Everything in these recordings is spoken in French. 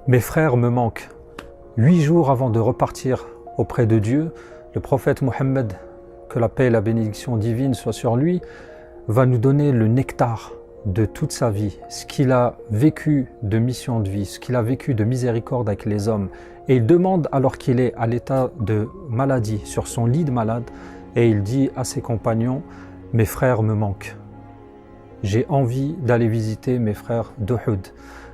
Mes frères me manquent. 8 jours avant de repartir auprès de Dieu, le prophète Mohammed, que la paix et la bénédiction divine soient sur lui, va nous donner le nectar de toute sa vie, ce qu'il a vécu de mission de vie, ce qu'il a vécu de miséricorde avec les hommes. Et il demande, alors qu'il est à l'état de maladie, sur son lit de malade, et il dit à ses compagnons, « Mes frères me manquent. J'ai envie d'aller visiter mes frères d'Uhud. »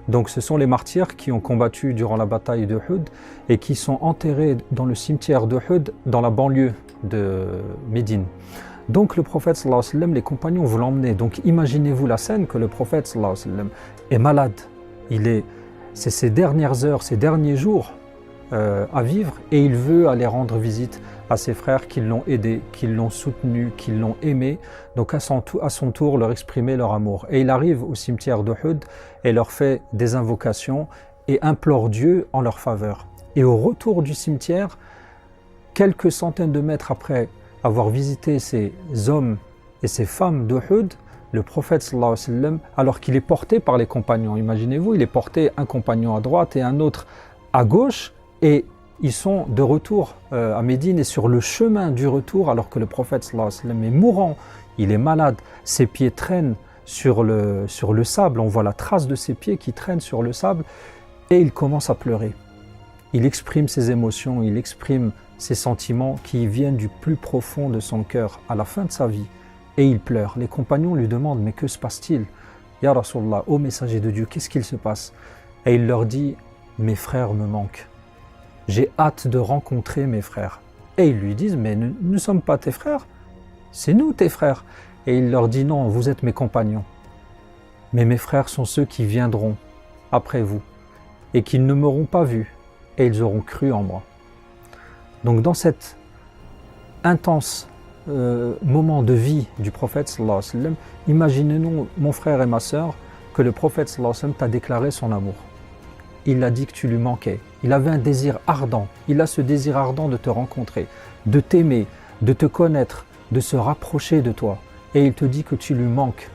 Donc ce sont les martyrs qui ont combattu durant la bataille d'Uhud et qui sont enterrés dans le cimetière d'Uhud, dans la banlieue de Médine. Donc le prophète sallallahu alayhi wa sallam, les compagnons vont l'emmener. Donc imaginez-vous la scène que le prophète sallallahu alayhi wa sallam est malade. C'est ses dernières heures, ses derniers jours à vivre, et il veut aller rendre visite à ses frères qui l'ont aidé, qui l'ont soutenu, qui l'ont aimé, donc à son tour leur exprimer leur amour. Et il arrive au cimetière d'Uhud et leur fait des invocations et implore Dieu en leur faveur. Et au retour du cimetière, quelques centaines de mètres après avoir visité ces hommes et ces femmes d'Uhud, le prophète sallallahu alayhi wa sallam, alors qu'il est porté par les compagnons, imaginez-vous, il est porté un compagnon à droite et un autre à gauche, et ils sont de retour à Médine, et sur le chemin du retour, alors que le prophète sallallahu alayhi wa sallam est mourant, il est malade, ses pieds traînent sur le sable, on voit la trace de ses pieds qui traînent sur le sable, et il commence à pleurer. Il exprime ses émotions, il exprime ses sentiments qui viennent du plus profond de son cœur à la fin de sa vie, et il pleure. Les compagnons lui demandent, mais que se passe-t-il? Ya Rasulallah, ô messager de Dieu, qu'est-ce qu'il se passe? Et il leur dit, mes frères me manquent. J'ai hâte de rencontrer mes frères. Et ils lui disent, mais nous ne sommes pas tes frères, c'est nous tes frères. Et il leur dit, non, vous êtes mes compagnons. Mais mes frères sont ceux qui viendront après vous et qui ne m'auront pas vu, et ils auront cru en moi. Donc dans cet intense moment de vie du prophète sallallahu alayhi wa sallam, imaginez-nous, mon frère et ma sœur, que le prophète sallallahu alayhi wa sallam t'a déclaré son amour. Il a dit que tu lui manquais. Il avait un désir ardent. Il a ce désir ardent de te rencontrer, de t'aimer, de te connaître, de se rapprocher de toi. Et il te dit que tu lui manques.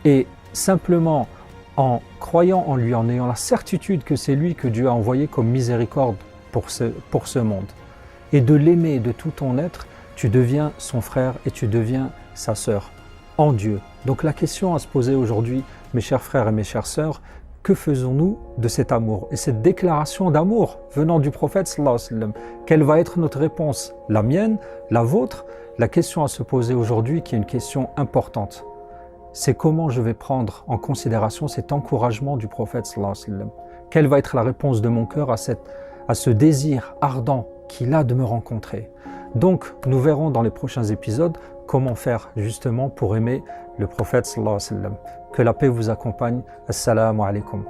Et simplement en croyant en lui, en ayant la certitude que c'est lui que Dieu a envoyé comme miséricorde pour ce monde, et de l'aimer de tout ton être, tu deviens son frère et tu deviens sa sœur en Dieu. Donc la question à se poser aujourd'hui, mes chers frères et mes chères sœurs, que faisons-nous de cet amour et cette déclaration d'amour venant du prophète sallallahu alayhi wa sallam? Quelle va être notre réponse? La mienne, la vôtre? La question à se poser aujourd'hui, qui est une question importante, c'est comment je vais prendre en considération cet encouragement du prophète sallallahu alayhi wa sallam? Quelle va être la réponse de mon cœur à ce désir ardent qu'il a de me rencontrer? Donc, nous verrons dans les prochains épisodes comment faire justement pour aimer le prophète sallallahu alayhi wa sallam. Que la paix vous accompagne. Assalamu alaikum.